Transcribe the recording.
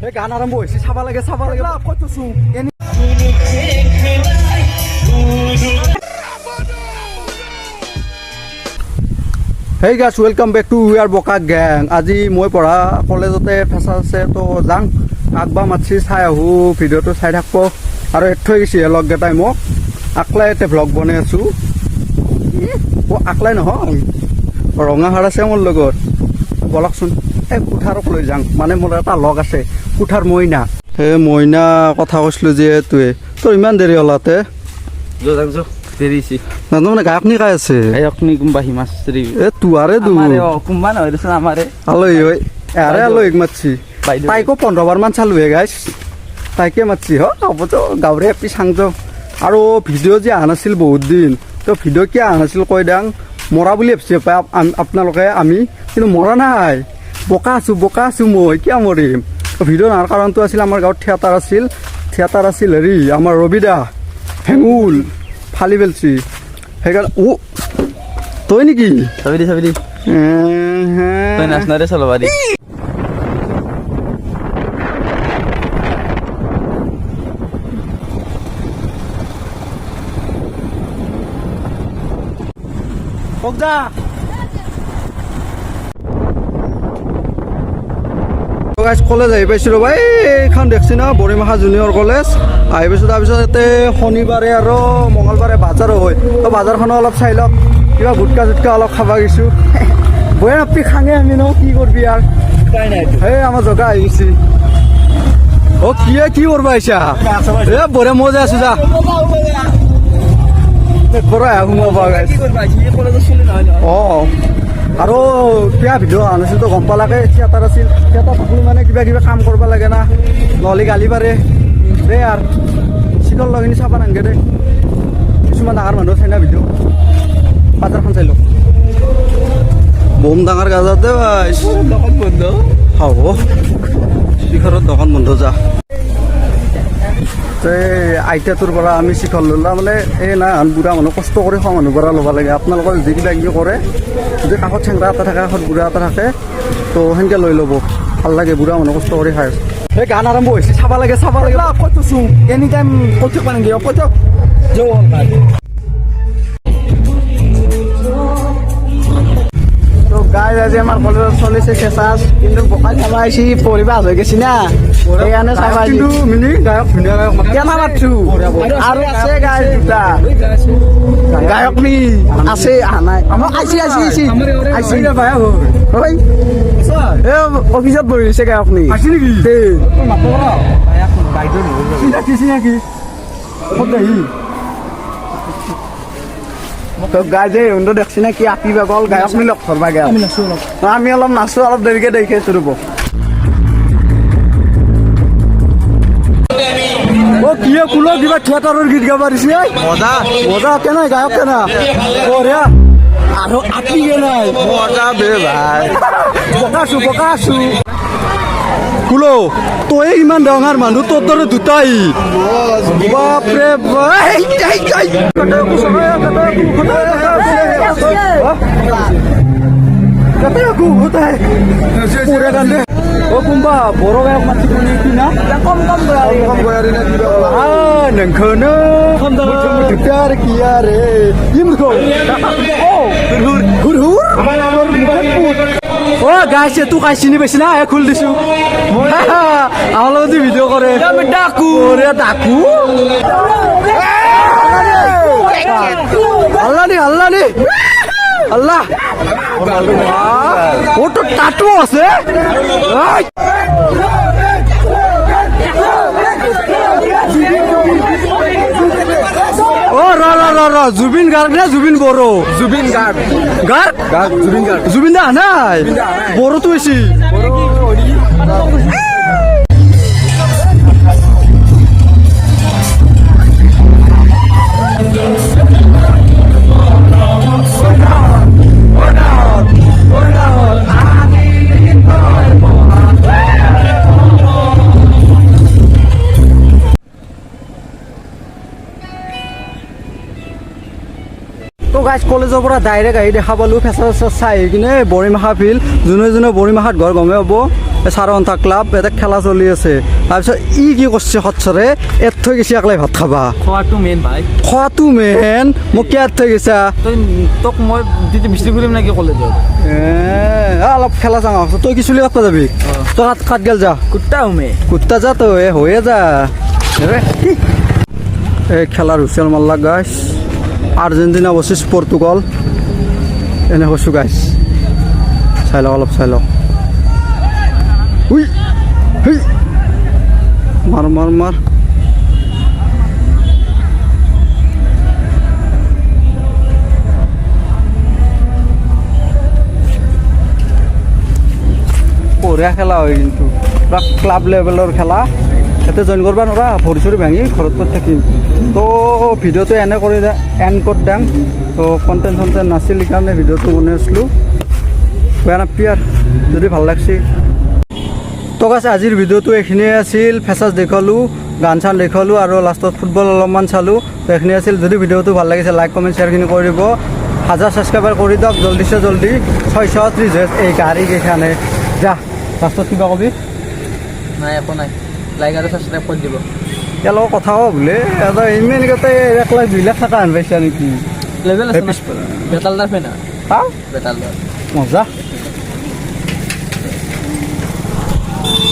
এই গান আৰম্ভ হৈছে, চাব লাগে কৈছো। Hey guys, welcome back to we are Boka gang. আজি মই পঢ়া কলেজতে ফেচাৰ আছে, তো যাং আগবা মাতছি চাই আহোঁ, ভিডিঅ'টো চাই থাকব। আৰু এড থৈ গৈছে লগকেইটাই মোক, আকলাই এতিয়া ভ্লগ বনাই আছোঁ। আকলাই নহয়, ৰঙাহাৰ আছে মোৰ লগত, বলকচোন এই কুঠাৰক লৈ যাং। মানে মোৰ এটা লগ আছে কুঠাৰ মইনা। সেই মইনা কথা কৈছিলোঁ যিহেতুৱে তোৰ ইমান দেৰি হলাতে মানে গায়ক নি কাই আছে এ তোৱাৰে আলহী হয় এয়াৰে আলহীক মাতছি। তাইকো 15 বাৰ মান চালোহে গাইছ, তাইকে মাতছি। হ'বতো গাঁৱৰে এপি চাং যাওঁ। আৰু ভিডিঅ' যে অহা নাছিল বহুত দিন, তো ভিডিঅ' কিয় অহা নাছিল কৈ দাং। মৰা বুলি ভাবছি পাই আপোনালোকে, আমি কিন্তু মৰা নাই, বোকা আছোঁ মই, কিয় মৰিম। ভিডিঅ' নোহোৱাৰ কাৰণটো আছিল আমাৰ গাঁৱত থিয়েটাৰ আছিল হেৰি আমাৰ ৰবিদা হেঙুল ফালি পেলছি, সেইকাৰণে তই নেকি চাবি নাচনাৰে চলাবা দি কলেজ আহি পাইছোঁ ৰ'বা। এইখন দেখছি না বৰিমাখা জুনিয়ৰ কলেজ আহি পাইছোঁ। তাৰপিছত ইয়াতে শনিবাৰে আৰু মঙলবাৰে বাজাৰো হয়, তো বাজাৰখনো অলপ চাই লওক। কিবা গুটকা অলপ খাব গৈছোঁ। বয়া নাপি খাঙে আমি ন, কি কৰবি আৰু এই আমাৰ জগা আহি গৈছে। কি কৰবা আহিছা? এ বঢ়িয়া মজা আছো যা আৰু কিবা ভিডিঅ' অহা নাছিল তো গম পালাকে। থিয়েটাৰ আছিল, থিয়েটাৰ থাকিলে মানে কিবা কাম কৰিব লাগে না, নহ'লে গালি পাৰে দে। আৰু চিকল লগখিনি চাব নাংগে দে, কিছুমান ডাঙৰ মানুহ চাই না ভিডিঅ'। বাজাৰখন চাই লওক, বম ডাঙৰ গাজাত দে দোকান বন্ধ হ'ব, শিখৰত দোকান বন্ধ যা। আইতাটোৰ পৰা আমি শিখৰ ল'লা মানে এই না বুঢ়া মানুহ কষ্ট কৰি খোৱা মানুহৰ পৰা ল'ব লাগে। আপোনালোকৰ যি কিবা কিবি কৰে, যদি কাষত চেংৰা এটা থাকে, কাষত বুঢ়া এটা থাকে, তো সেনেকৈ লৈ ল'ব, ভাল লাগে। বুঢ়া মানুহ কষ্ট কৰি খাই সেই গান আৰম্ভ হৈছে, চাব লাগে কৈছো। এনি টাইম কৈ থাকিব নেকি? কৈ থাক। গাই আজি আমাৰ কলেজত চলিছে ফেচাৰ্ছ, কিন্তু বোকাই চাবা আহিছি পৰিবা হৈ গৈছি না, সেইকাৰণে চাবা কিন্তু মিনি গায়ক ধুনীয়া গায়ক কেনা মাতছো। আৰু আছে গায়ক দুটা গায়ক নি আছে, অহা নাই আইছি অফিচত বহিছে গায়ক নি চিনাকি গাই যে দেখছি না কি আপি বাগল গায়ক নি লগ ধরবা গে। আমি অলপ নাচো, অলপ দেৰিকে দেখি আছো ৰ'ব। কি কুলো কিবা থিয়েটাৰৰ গীত গাব দিছে, মজা কেনে গায়ক কেনা বঢ়িয়া। আৰু আপি গে নাই মজা বে ভাই, বকা আছো কুলো। তই ইমান ডাঙৰ মানুহ, তোৰ দৰে দুটাই বাপৰে কোনবা बर' गायक मानसि ना कम गयारि ना नोंखौनो आरोखि आरो গাইছে তো কাইছিনি পাইছি না খুল দিছো। আমার লগত ভিডিঅ' কৰে ডাকু আল্লাহ ও তো টাটু আছে। জুবিন গাৰ্গ নে জুবিন বড়ো? জুবিন গাৰ্গ জুবিন দা নাই, বড়োটো হৈছে। তো গাইজ কলেজৰ পৰা ডাইৰেক্ট আহি দেখা পালোঁ ফেচাৰ চাই কিনে বৰিমাখা ফিল্ড। যোনে বৰিমাখাত ঘৰ গমে পাব। চাৰন্তা ক্লাব ইয়াতে খেলা চলি আছে তাৰপিছত ই কি কৰিছে সৎসৰে ইয়াত থৈ গৈছে একলাই ভাত খাবা খোৱাটো মেইন ভাই খোৱাটো মেইন মোক কিয়াত থৈ গৈছা তই তোক মই তেতিয়া মিস্ত্ৰী কৰিম নেকি কলেজত অলপ খেলা চাওঁ তই কি চুলি কাটবা যাবি তই কাট গেল যা কুত্তা উমে কুত্তা যা তই হৈয়ে যা এই খেলাৰ হুচেল মাল্লা গাইছ আৰ্জেণ্টিনা বচিছ পৰ্তুগাল এনে কৈছোঁ গাইছ চাই লওক অলপ চাই লওক উই হেই মাৰ মাৰ মাৰ বঢ়িয়া খেলা হয় কিন্তু পুৰা ক্লাব লেভেলৰ খেলা ইয়াতে জইন কৰিব নোৱাৰা ভৰি চৰি ভাঙি ঘৰত ক'ত থাকিম তো ভিডিঅ'টো এনে কৰি এণ্ড কৰি দিম তো কণ্টেণ্ট চণ্টেণ্ট নাছিল সেইকাৰণে ভিডিঅ'টো বনাই আছিলোঁ বেয়া নাপাবি আৰু যদি ভাল লাগছে তো গাইছ আজিৰ ভিডিঅ'টো এইখিনিয়ে আছিল ফেচাছ দেখুৱালোঁ গান চান দেখুৱালোঁ আৰু লাষ্টত ফুটবল অলপমান চালোঁ তো এইখিনি আছিল যদি ভিডিঅ'টো ভাল লাগিছে লাইক কমেণ্ট শ্বেয়াৰখিনি কৰি দিব 1000 ছাবস্ক্ৰাইবাৰ কৰি দিয়ক জল্দিছে জল্দি 630 এই গাড়ী কেইখানে যা লাষ্টত কিবা কবি নাই একো নাই লাইক আৰু ছাবস্ক্ৰাইব কৰি দিব ইয়াৰ লগত কথা হ'ব বোলে ইমান কেইটা 1 লাখ 2 লাখ টকা আন পাইছা নেকি লেভেল আছে বেতালদাৰ ফেনা হা বেতালদাৰ মজা